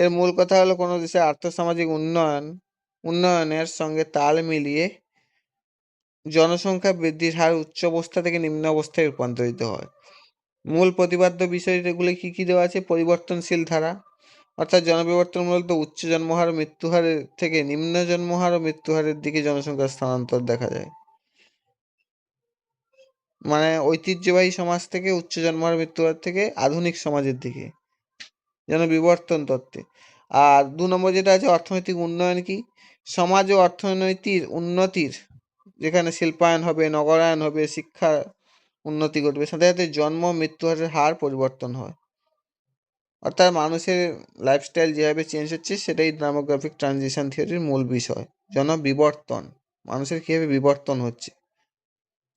এর মূল কথা হলো কোনো দেশের আর্থসামাজিক উন্নয়নের সঙ্গে তাল মিলিয়ে জনসংখ্যা বৃদ্ধির হার উচ্চ অবস্থা থেকে নিম্ন অবস্থায় রূপান্তরিত হয়। মূল প্রতিপাদ্য বিষয়গুলি কি কি দেওয়া আছে? পরিবর্তনশীল ধারা, অর্থাৎ জনবিবর্তন মূলত উচ্চ জন্মহার ও মৃত্যুহারের থেকে নিম্ন জন্মহার ও মৃত্যুহারের দিকে জনসংখ্যার স্থানান্তর দেখা যায়। মানে ঐতিহ্যবাহী সমাজ থেকে উচ্চ জন্মহার মৃত্যুহার থেকে আধুনিক সমাজের দিকে, যেন বিবর্তন তত্ত্বে। আর 2 নম্বর যেটা আছে অর্থনৈতিক উন্নয়ন কি, সমাজ ও অর্থনৈতিক উন্নতির, যেখানে শিল্পায়ন হবে, নগরায়ন হবে, শিক্ষা উন্নতি ঘটবে, সাথে সাথে জন্ম মৃত্যুহারের হার পরিবর্তন হয়। অর্থাৎ মানুষের লাইফস্টাইল যেভাবে চেঞ্জ হচ্ছে সেটাই ডেমোগ্রাফিক ট্রানজিশন থিওরির মূল বিষয়। বিবর্তন, মানুষের কীভাবে বিবর্তন হচ্ছে,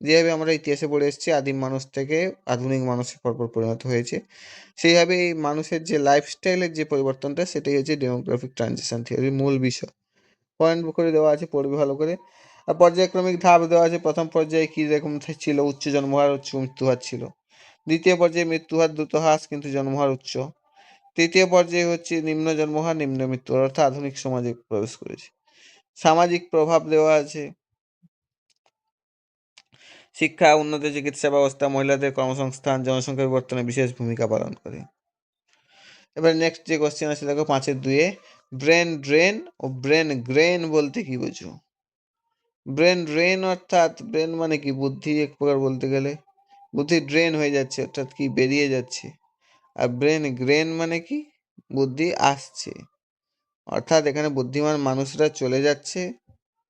যেভাবে আমরা ইতিহাসে পড়ে এসেছি আদিম মানুষ থেকে আধুনিক মানুষের পরপর পরিণত হয়েছে, সেইভাবে এই মানুষের যে লাইফস্টাইলের যে পরিবর্তনটা সেটাই হচ্ছে ডেমোগ্রাফিক ট্রানজিশন থিওরির মূল বিষয়। পয়েন্ট করে দেওয়া আছে, পড়বে ভালো করে। আর পর্যায়ক্রমিক ধাপ দেওয়া আছে, প্রথম পর্যায়ে কী রকম ছিল, উচ্চ জন্মহার উচ্চ মৃত্যুহার ছিল। দ্বিতীয় পর্যায়ে মৃত্যুহার দ্রুত হ্রাস কিন্তু জন্মহার উচ্চ। তৃতীয় পর্যায়ে হচ্ছে নিম্ন জন্মহার নিম্ন মৃত্যুহার, অর্থাৎ আধুনিক সমাজে প্রবেশ করেছে। সামাজিক প্রভাব দেওয়া আছে, শিক্ষা, উন্নত চিকিৎসা ব্যবস্থা, মহিলাদের কর্মসংস্থান, জনসংখ্যা বিবর্তনে বিশেষ ভূমিকা পালন করে। এবার নেক্সট যে কোশ্চেন আছে দেখো 5-2, ব্রেন ড্রেন ও ব্রেন গ্রেন বলতে কি বুঝো? ব্রেন ড্রেন অর্থাৎ ব্রেন মানে কি, বুদ্ধি এক প্রকার বলতে গেলে, বুদ্ধি ড্রেন হয়ে যাচ্ছে অর্থাৎ কি বেরিয়ে যাচ্ছে। আর ব্রেন গ্রেন মানে কি, বুদ্ধি আসছে, অর্থাৎ এখানে বুদ্ধিমান মানুষরা চলে যাচ্ছে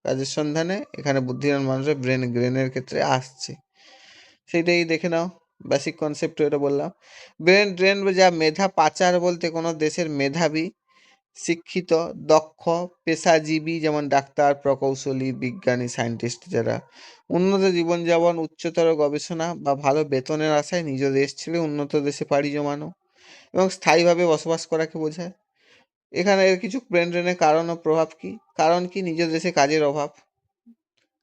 কাজের সন্ধানে, এখানে বুদ্ধিমান মানুষরা ব্রেন গ্রেনের ক্ষেত্রে আসছে, সেইটাই দেখে নাও। বেসিক কনসেপ্ট এটা বললাম। ব্রেন ড্রেন যা মেধা পাচার বলতে কোনো দেশের মেধাবী, শিক্ষিত, দক্ষ, পেশাজীবী যেমন ডাক্তার, প্রকৌশলী, বিজ্ঞানী, সায়েন্টিস্ট যারা উন্নত জীবনযাপন, উচ্চতর গবেষণা বা ভালো বেতনের আশায় নিজ দেশ ছেড়ে উন্নত দেশে পাড়ি জমানো এবং স্থায়ীভাবে বসবাস করাকে বোঝায়। এখানে এর কিছু ব্রেন ড্রেনের কারণ ও প্রভাব কি, কারণ কি নিজ দেশে কাজের অভাব,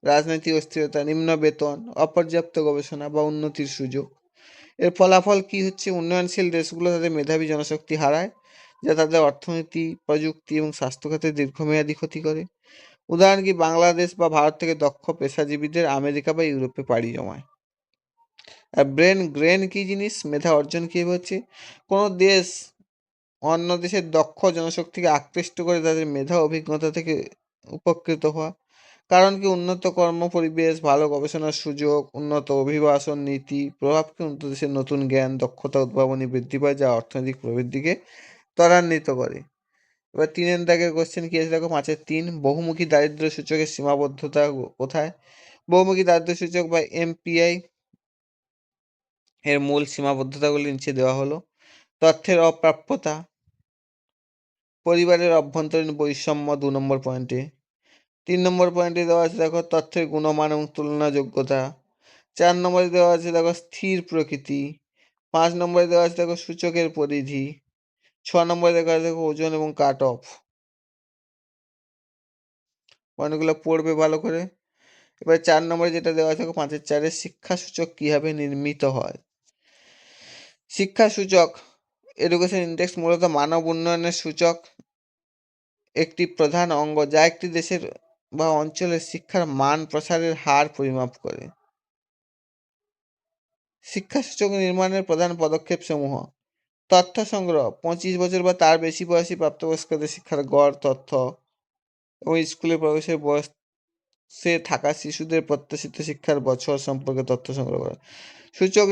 রাজনৈতিক অস্থিরতা, নিম্ন বেতন, অপর্যাপ্ত গবেষণা বা উন্নতির সুযোগ। এর ফলাফল কি হচ্ছে, উন্নয়নশীল দেশগুলো তাদের মেধাবী জনশক্তি হারায়, যা তাদের অর্থনীতি, প্রযুক্তি এবং স্বাস্থ্যখাতে দীর্ঘমেয়াদী ক্ষতি করে। উদাহরণ কি, বাংলাদেশ বা ভারত থেকে দক্ষ পেশাজীবীদের আমেরিকা বা ইউরোপে পাড়ি জমায়। আর ব্রেন গ্রেন কি জিনিস, মেধা অর্জন কীভাবে হচ্ছে, কোনো দেশ অন্য দেশের দক্ষ জনশক্তিকে আকৃষ্ট করে তাদের মেধা অভিজ্ঞতা থেকে উপকৃত হওয়া। কারণ কি, উন্নত কর্ম পরিবেশ, ভালো গবেষণার সুযোগ, উন্নত অভিবাসন নীতি, প্রভাবকে উন্নত দেশের নতুন জ্ঞান, দক্ষতা, উদ্ভাবনী বৃদ্ধি পায়, যা অর্থনৈতিক প্রবৃদ্ধিকে ত্বরান্বিত করে। এবার 3 দাগের কোশ্চেন কি আছে দেখো 5-3, বহুমুখী দারিদ্র্য সূচকের সীমাবদ্ধতা কোথায়? বহুমুখী দারিদ্র্য সূচক বা এমপিআই এর মূল সীমাবদ্ধতাগুলি নিচে দেওয়া হলো। তথ্যের অপ্রাপ্যতা, পরিবারের অভ্যন্তরীণ বৈষম্য 2 নম্বর পয়েন্টে। 3 নম্বর পয়েন্টে দেওয়া আছে দেখো তথ্যের গুণমান এবং তুলনাযোগ্যতা। 4 নম্বরে দেওয়া আছে দেখো স্থির প্রকৃতি। 5 নম্বরে দেওয়া আছে দেখো সূচকের পরিধি। 6 নম্বরে দেখা আছে দেখো ওজন এবং কাট অফ। পয়েন্টগুলো পড়বে ভালো করে। এবার 4 নম্বরে যেটা দেওয়া আছে 5-4 শিক্ষা সূচক কিভাবে নির্মিত হয়। শিক্ষা সূচক, এডুকেশন ইন্ডেক্স মূলত মানব উন্নয়নের সূচক, একটি প্রধান অঙ্গ যা একটি দেশের বা অঞ্চলের শিক্ষার মান প্রসারের হার পরিমাপ করে। শিক্ষা সূচক নির্মাণের প্রধান পদক্ষেপ সমূহ: তথ্য সংগ্রহ, 25 বছর বা তার বেশি বয়সী প্রাপ্তবয়স্কদের শিক্ষার গড় তথ্য এবং স্কুলে প্রবেশের বয়সে থাকা শিশুদের প্রত্যাশিত শিক্ষার বছর সম্পর্কে তথ্য সংগ্রহ করা। সূচক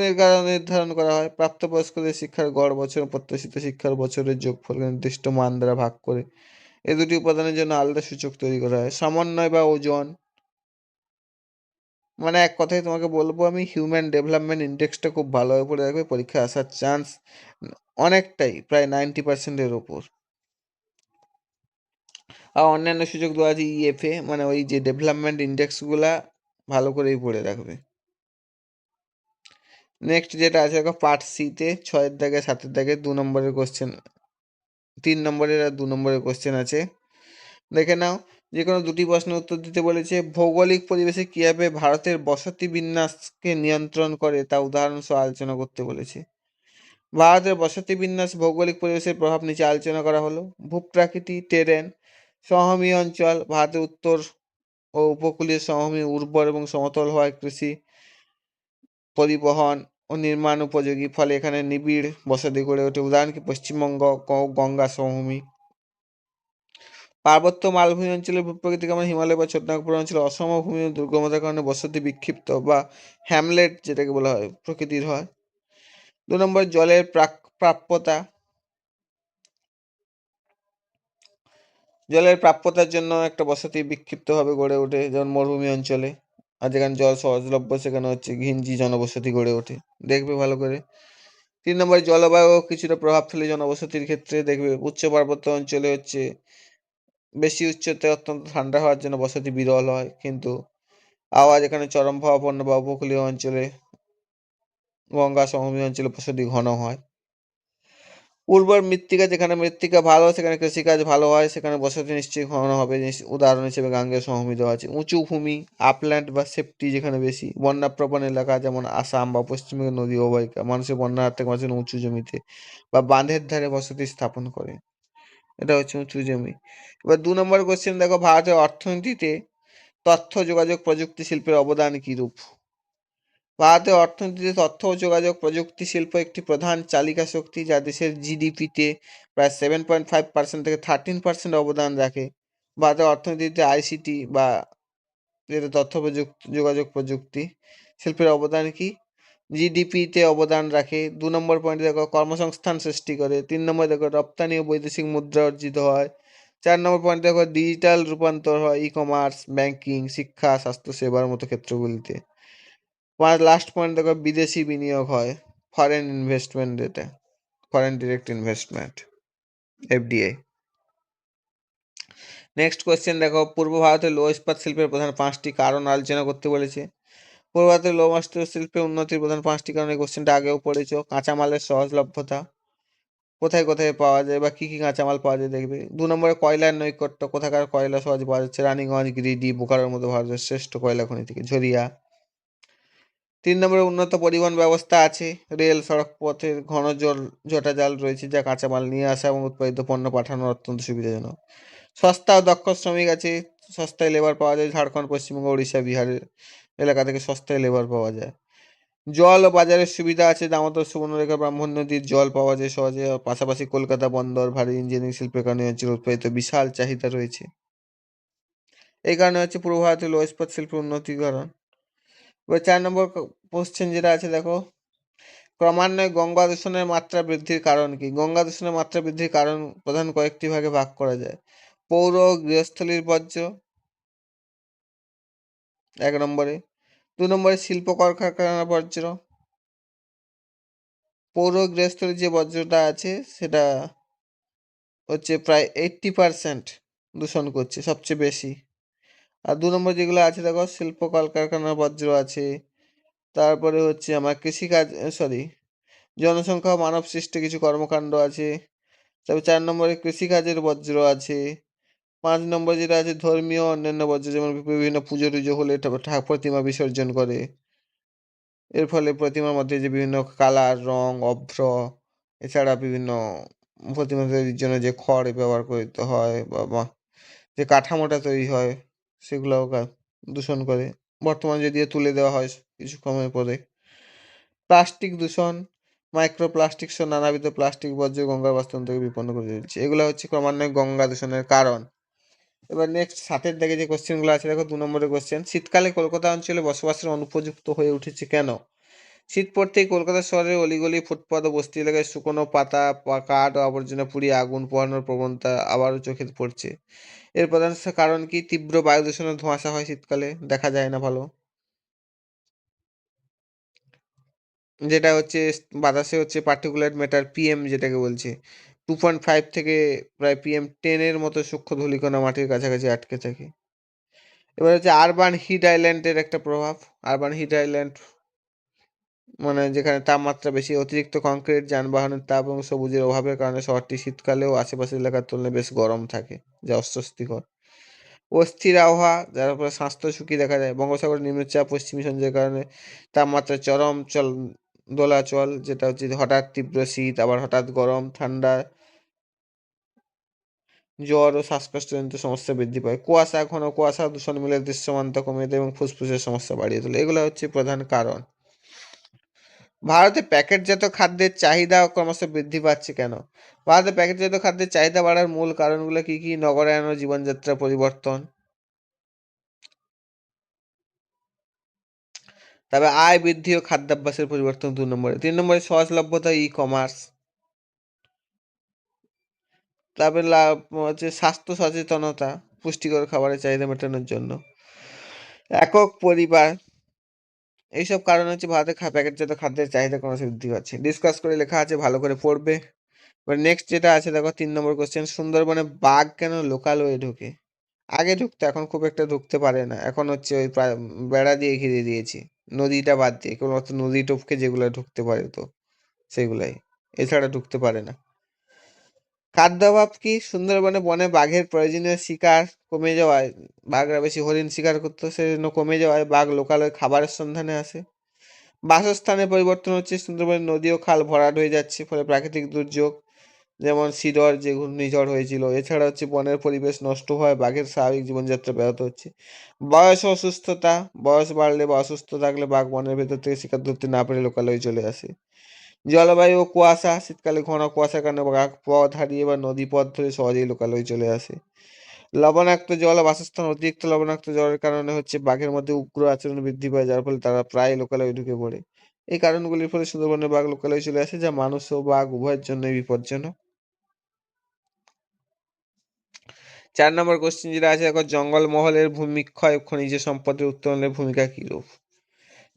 নির্ধারণ করা হয় প্রাপ্তবয়স্কদের শিক্ষার গড় বছর ও প্রত্যাশিত শিক্ষার বছরের যোগফলকে নির্দিষ্ট মান দ্বারা ভাগ করে এই দুটি উপাদানের জন্য আলাদা সূচক তৈরি করা হয়। সমন্বয় বা ওজন, মানে এক কথায় তোমাকে বলবো আমি, হিউম্যান ডেভেলপমেন্ট ইন্ডেক্সটা খুব ভালোভাবে পড়ে রাখবে, পরীক্ষায় আসার চান্স অনেকটাই, প্রায় 90%-এর ওপর। আর অন্যান্য সুযোগ দেওয়া আছে ইএফএ, মানে ওই যে ডেভেলপমেন্ট ইন্ডেক্সগুলা ভালো করেই পড়ে রাখবে। নেক্সট যেটা আছে দেখো পার্ট সিতে 6-এর দাগে 7-এর দাগে 2 নম্বরের কোশ্চেন, 3 নম্বরের আর 2 নম্বরের কোশ্চেন আছে, দেখে নাও। যে কোনো দুটি প্রশ্নের উত্তর দিতে বলেছে। ভৌগোলিক পরিবেশে কিভাবে ভারতের বসতি বিন্যাসকে নিয়ন্ত্রণ করে তা উদাহরণ সহ আলোচনা করতে বলেছে। ভারতের বসতি বিন্যাস ভৌগোলিক পরিবেশের প্রভাব নিচে আলোচনা করা হলো। ভূপ্রাকৃতি, টেরেন, সমভূমি অঞ্চল, ভারতের উত্তর ও উপকূলীয় সমভূমি উর্বর এবং সমতল হওয়ায় কৃষি, পরিবহন ও নির্মাণ উপযোগী, ফলে এখানে নিবিড় বসতি গড়ে ওঠে। উদাহরণ কি, পশ্চিমবঙ্গ গঙ্গা সমভূমি। পার্বত্য মালভূমি অঞ্চলের ভূপ্রকৃতি কেমন? হিমালয় বা ছোটনাগপুর অঞ্চলে অসমভূমি ও দুর্গমতার কারণে বসতি বিক্ষিপ্ত বা হ্যামলেট যেটাকে বলা হয় প্রকৃতির হয়। 2 নম্বর জলের প্রাপ্যতা। জলের প্রাপ্যতার জন্য একটা বসতি বিক্ষিপ্তভাবে গড়ে ওঠে, যেমন মরুভূমি অঞ্চলে। আর যেখানে জল সহজলভ্য সেখানে হচ্ছে ঘিঞ্জি জনবসতি গড়ে ওঠে। দেখবে ভালো করে। 3 নম্বরে জলবায়ু কিছুটা প্রভাব ফেলে জনবসতির ক্ষেত্রে। দেখবে উচ্চ পার্বত্য অঞ্চলে হচ্ছে বেশি উচ্চতায় অত্যন্ত ঠান্ডা হওয়ার জন্য বসতি বিরল হয়, কিন্তু আবার এখানে চরম ভাবাপন্ন বা উপকূলীয় অঞ্চলে গঙ্গা সমভূমি অঞ্চলে বসতি ঘন হয়। উর্বর মৃত্তিকা, যেখানে মৃত্তিকা ভালো সেখানে কৃষিকাজ ভালো হয়, সেখানে বসতি নিশ্চয়ই ঘন হবে। উদাহরণ হিসেবে গাঙ্গেয় সমভূমি দেওয়া আছে। উঁচু ভূমি, আপল্যান্ড বা সেপ্টি যেখানে বেশি। বন্যাপ্রবণ এলাকা যেমন আসাম বা পশ্চিমবঙ্গের নদী অববাহিকা, মানুষের বন্যার হাত থেকে বাঁচার জন্য উঁচু জমিতে বা বাঁধের ধারে বসতি স্থাপন করে। এটা হচ্ছে উঁচু জমি। এবার 2 নম্বর কোশ্চেন দেখো, ভারতের অর্থনীতিতে তথ্য যোগাযোগ প্রযুক্তি শিল্পের অবদান কিরূপ? ভারতের অর্থনীতিতে তথ্য ও যোগাযোগ প্রযুক্তি শিল্প একটি প্রধান চালিকা শক্তি, যা দেশের জিডিপিতে প্রায় 7.5% থেকে 13% অবদান রাখে। ভারতের অর্থনীতিতে আইসিটি বা যেটা তথ্য যোগাযোগ প্রযুক্তি শিল্পের অবদান কি? জিডিপিতে অবদান রাখে। 2 নম্বর পয়েন্টে দেখো কর্মসংস্থান সৃষ্টি করে। 3 নম্বর দেখো রপ্তানি ও বৈদেশিক মুদ্রা অর্জিত হয়। 4 নম্বর পয়েন্ট দেখো ডিজিটাল রূপান্তর হয় ই কমার্স, ব্যাংকিং, শিক্ষা, স্বাস্থ্যসেবার মতো ক্ষেত্রগুলিতে। লাস্ট পয়েন্ট দেখো বিদেশি বিনিয়োগ হয়, ফরেন ইনভেস্টমেন্ট, এটা foreign direct investment, FDI. Next question দেখো, পূর্ব ভারতের লৌহ ইস্পাত শিল্পের প্রধান 5টি কারণ আলোচনা করতে বলেছে। পূর্ব ভারতের লৌহ শিল্পের উন্নতির প্রধান 5টি কারণ, এই কোশ্চেনটা আগেও পড়েছো। কাঁচামালের সহজলভ্যতা, কোথায় কোথায় পাওয়া যায় বা কি কি কাঁচামাল পাওয়া যায় দেখবে। 2 নম্বরে কয়লার নৈকট্য, কোথাকার কয়লা সহজে পাওয়া যাচ্ছে। রানীগঞ্জ, গিরিডি, বোকারোর মতো ভারতের শ্রেষ্ঠ কয়লা খনি থেকে ঝরিয়া। 3 নম্বরে উন্নত পরিবহন ব্যবস্থা আছে, রেল, সড়ক পথের ঘন জটাজাল রয়েছে, যা কাঁচামাল নিয়ে আসা এবং উৎপাদিত পণ্য পাঠানোর অত্যন্ত সুবিধাজনক। সস্তা ও দক্ষ শ্রমিক আছে, সস্তায় লেবার পাওয়া যায়। ঝাড়খণ্ড, পশ্চিমবঙ্গ, উড়িষ্যা, বিহারের এলাকা থেকে সস্তায় লেবার পাওয়া যায়। জল ও বাজারের সুবিধা আছে, দামোদর, সুবর্ণরেখা, ব্রাহ্মণ নদীর জল পাওয়া যায় সহজে। পাশাপাশি কলকাতা বন্দর, ভারী ইঞ্জিনিয়ারিং শিল্পের কারণে অঞ্চলে উৎপাদিত বিশাল চাহিদা রয়েছে। এই কারণে হচ্ছে পূর্ব ভারতের লৌহ ইস্পাত শিল্পের উন্নতিকরণ। এবার 4 নম্বর কোশ্চেন যেটা আছে দেখো, ক্রমান্বয়ে গঙ্গা দূষণের মাত্রা বৃদ্ধির কারণ কি? গঙ্গা দূষণের মাত্রা বৃদ্ধির কারণ প্রধান কয়েকটি ভাগে ভাগ করা যায়। পৌর গৃহস্থলীর বর্জ্য 1 নম্বরে। 2 নম্বরে শিল্প কলকারখানার বর্জ্য। পৌর গৃহস্থলীর যে বর্জ্যটা আছে সেটা হচ্ছে প্রায় 80% দূষণ করছে, সবচেয়ে বেশি। আর 2 নম্বর যেগুলো আছে দেখো, শিল্প কলকারখানার বর্জ্য আছে, তারপরে হচ্ছে আমার কৃষিকাজ, সরি, জনসংখ্যা ও মানব সৃষ্ট কিছু কর্মকাণ্ড আছে। তারপর 4 নম্বরে কৃষিকাজের বর্জ্য আছে। 5 নম্বর যেটা আছে ধর্মীয় অন্যান্য বর্জ্য, যেমন বিভিন্ন পুজো টুজো হলে প্রতিমা বিসর্জন করে, এর ফলে প্রতিমার মধ্যে যে বিভিন্ন কালার, রং, অভ্র, এছাড়া বিভিন্ন প্রতিমা তৈরির জন্য যে খড় ব্যবহার করতে হয় বা যে কাঠামোটা তৈরি হয় সেগুলোও দূষণ করে। বর্তমানে যদিও তুলে দেওয়া হয় কিছু সময় পরে। প্লাস্টিক দূষণ, মাইক্রোপ্লাস্টিক সহ নানাবিধ প্লাস্টিক বর্জ্য গঙ্গার বাস্তুতন্ত্র থেকে বিপন্ন করে দিচ্ছে। এগুলো হচ্ছে ক্রমান্বয়ে গঙ্গা দূষণের কারণ। এবার নেক্সট 7 দিকে যে কোশ্চেনগুলো আছে দেখো, 2 নম্বরের কোশ্চেন, শীতকালে কলকাতা অঞ্চলে বসবাসের অনুপযুক্ত হয়ে উঠেছে কেন? শীত পড়তেই কলকাতা শহরের অলিগলি, ফুটপাত ও বস্তি এলাকায় শুকনো পাতা, কাঠ ও আবর্জনা পুড়িয়ে আগুন পোহানোর প্রবণতা আবারও চোখে পড়ছে। এর প্রধান কারণ কি? তীব্র বায়ু দূষণের ধোঁয়াশা হয় শীতকালে, দেখা যায় না ভালো। যেটা হচ্ছে বাতাসে হচ্ছে পার্টিকুলেট ম্যাটার পিএম যেটাকে বলছে 2.5 থেকে প্রায় PM10 এর মতো সূক্ষ্ম ধূলিকণা মাটির কাছাকাছি আটকে থাকে। এবার হচ্ছে আরবান হিট আইল্যান্ডের একটা প্রভাব। আরবান হিট আইল্যান্ড মানে যেখানে তাপমাত্রা বেশি, অতিরিক্ত কংক্রিট, যানবাহনের তাপ এবং সবুজের অভাবের কারণে শহরটি শীতকালেও আশেপাশের এলাকার তুলনায় বেশ গরম থাকে, যা অস্বস্তিকর। অস্থির আবহাওয়া, যার উপরে স্বাস্থ্য ঝুঁকি দেখা যায়। বঙ্গোপসাগরের নিম্নচাপ পশ্চিমী সঞ্জয়ের কারণে তাপমাত্রা চরম দোলাচল, যেটা হচ্ছে হঠাৎ তীব্র শীত, আবার হঠাৎ গরম, ঠান্ডা, জ্বর ও শ্বাসকষ্টজনিত সমস্যা বৃদ্ধি পায়। কুয়াশা, ঘন কুয়াশা দূষণ মিলে দৃশ্যমানতা কমিয়ে দেয় এবং ফুসফুসের সমস্যা বাড়িয়ে তোলে। এগুলো হচ্ছে প্রধান কারণ। ভারতে প্যাকেটজাত খাদ্যের চাহিদা ক্রমশ বৃদ্ধি পাচ্ছে কেন? ভারতে প্যাকেটজাত খাদ্যের চাহিদা বাড়ার মূল কারণগুলো কি কি? নগরায়ন ও জীবনযাত্রার পরিবর্তন, তবে আয় বৃদ্ধি ও খাদ্যাভ্যাসের পরিবর্তন ২ নম্বরে। ৩ নম্বরে সহজলভ্যতা ই-কমার্স। তারপরে হচ্ছে স্বাস্থ্য সচেতনতা, পুষ্টিকর খাবারের চাহিদা মেটানোর জন্য। একক পরিবার, এইসব কারণ হচ্ছে ভারতে প্যাকেটজাত খাদ্যের চাহিদা ক্রমশ বৃদ্ধি পাচ্ছে। ডিসকাস করে লেখা আছে, ভালো করে পড়বে। এবার নেক্সট যেটা আছে দেখো ৩ নম্বর কোয়েশ্চেন, সুন্দরবনে বাঘ কেন লোকালয়ে ঢোকে? আগে ঢুকতো, এখন খুব একটা ঢুকতে পারে না। এখন হচ্ছে ওই বেড়া দিয়ে ঘিরে দিয়েছি। নদীটা বাদ দিয়ে কেবলমাত্র নদী টপকে যেগুলো ঢুকতে পারে তো সেগুলাই। এছাড়া ঢুকতে পারে না। খাদ্যাভাব কি? সুন্দরবনে বনে বাঘের প্রয়োজনীয় শিকার কমে যাওয়ায়, বাঘরা বেশি হরিণ শিকার করতো, সেজন্য কমে যাওয়ায় বাঘ লোকালয়ে খাবারের সন্ধানে আসে। বাসস্থানের পরিবর্তন হচ্ছে, সুন্দরবনের নদী ও খাল ভরাট হয়ে যাচ্ছে, ফলে প্রাকৃতিক দুর্যোগ যেমন সিডর যে ঘূর্ণিঝড় হয়েছিল, এছাড়া হচ্ছে বনের পরিবেশ নষ্ট হয়, বাঘের স্বাভাবিক জীবনযাত্রা ব্যাহত হচ্ছে। বয়স ও অসুস্থতা, বয়স বাড়লে বা অসুস্থ থাকলে বাঘ বনের ভেতর থেকে শিকার ধরতে না পেরে লোকালয়ে চলে আসে। জলবায়ু ও কুয়াশা, শীতকালে ঘন কুয়াশার কারণে বাঘ পথ হারিয়ে বা নদী পথ ধরে সহজেই লোকালয়ে চলে আসে। লবণাক্ত জল ও বাসস্থান, অতিরিক্ত লবণাক্ত জলের কারণে হচ্ছে বাঘের মধ্যে উগ্র আচরণ বৃদ্ধি পায়, যার ফলে তারা প্রায় লোকালয়ে ঢুকে পড়ে। এই কারণগুলির ফলে সুন্দরবনের বাঘ লোকালয়ে চলে আসে, যা মানুষ ও বাঘ উভয়ের জন্যই বিপজ্জনক। ৪ নম্বর কোশ্চেন যেটা আছে দেখো, জঙ্গলমহলের ভূমিক্ষয় খনিজ সম্পদের উত্তোলনের ভূমিকা কিরূপ?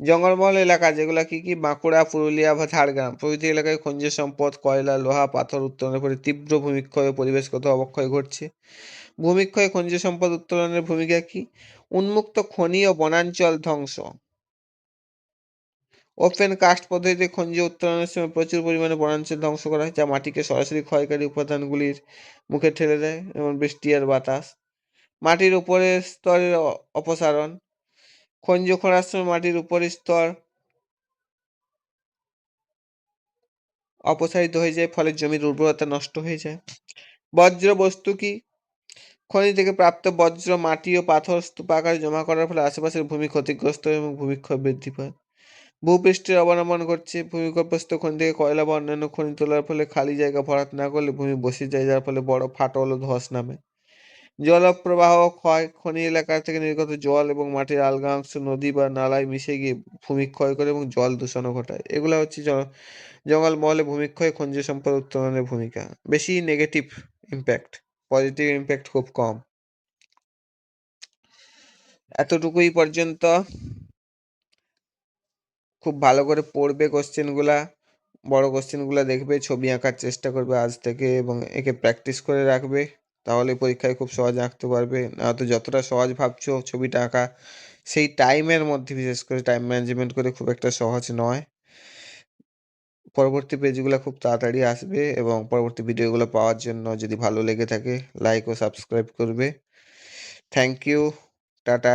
জঙ্গলমহল এলাকা যেগুলো কি কি? বাঁকুড়া, পুরুলিয়া বা ঝাড়গ্রাম প্রভৃতি এলাকায় খনিজ সম্পদ, কয়লা, লোহা, পাথর উত্তোলনের ফলে তীব্র ভূমিক্ষয় ও পরিবেশগত অবক্ষয় ঘটছে। ভূমিক্ষয় খনিজ সম্পদ উত্তোলনের ভূমিকা কি? উন্মুক্ত খনি ও বনাঞ্চল ধ্বংস। ওপেন কাস্ট পদ্ধতিতে খনিজ উত্তোলনের সময় প্রচুর পরিমাণে বনাঞ্চল ধ্বংস করা হয়, যা মাটিকে সরাসরি ক্ষয়কারী উপাদানগুলির মুখে ঠেলে দেয়, যেমন বৃষ্টি আর বাতাস। মাটির উপরের স্তরের অপসারণ, খনিজ খোঁড়ার সময় মাটির উপরের স্তর অপসারিত হয়ে যায়, ফলে জমির উর্বরতা নষ্ট হয়ে যায়। বজ্র বস্তু কি? খনি থেকে প্রাপ্ত বজ্র মাটি ও পাথর স্তূপ আকারে জমা করার ফলে আশেপাশের ভূমি ক্ষতিগ্রস্ত হয় এবং ভূমিক্ষয় বৃদ্ধি পায়। ভূপৃষ্ঠের অবনমন ঘটছে, ভূমিগর্ভস্থ খনি থেকে কয়লা বা অন্যান্য খনি তোলার ফলে খালি জায়গা ভরাট না করলে ভূমি বসে যায়, যার ফলে বড় ফাটল ও ধস নামে। জলপ্রবাহ ক্ষয়, খনি এলাকা থেকে নির্গত জল এবং মাটির আলগা অংশ নদী বা নালায় মিশে গিয়ে ভূমি ক্ষয় করে এবং জল দূষণও ঘটায়। এগুলো হচ্ছে জঙ্গলমহলে ভূমিক্ষয় খনিজ সম্পদ উত্তোলনের ভূমিকা। বেশি নেগেটিভ ইম্প্যাক্ট, পজিটিভ ইম্প্যাক্ট খুব কম। এতটুকুই পর্যন্ত। খুব ভালো করে পড়বে কোশ্চেনগুলা, বড় কোশ্চেনগুলো দেখবে, ছবি আঁকার চেষ্টা করবে আজ থেকে এবং একে প্র্যাকটিস করে রাখবে, তাহলে পরীক্ষায় খুব সহজে আঁকতে পারবে। নয়তো যতটা সহজ ভাবছো ছবিটা আঁকা, সেই টাইমের মধ্যে বিশেষ করে টাইম ম্যানেজমেন্ট করে খুব একটা সহজ নয়। পরবর্তী পেজগুলো খুব তাড়াতাড়ি আসবে এবং পরবর্তী ভিডিওগুলো পাওয়ার জন্য যদি ভালো লেগে থাকে লাইক ও সাবস্ক্রাইব করবে। Thank you, tata.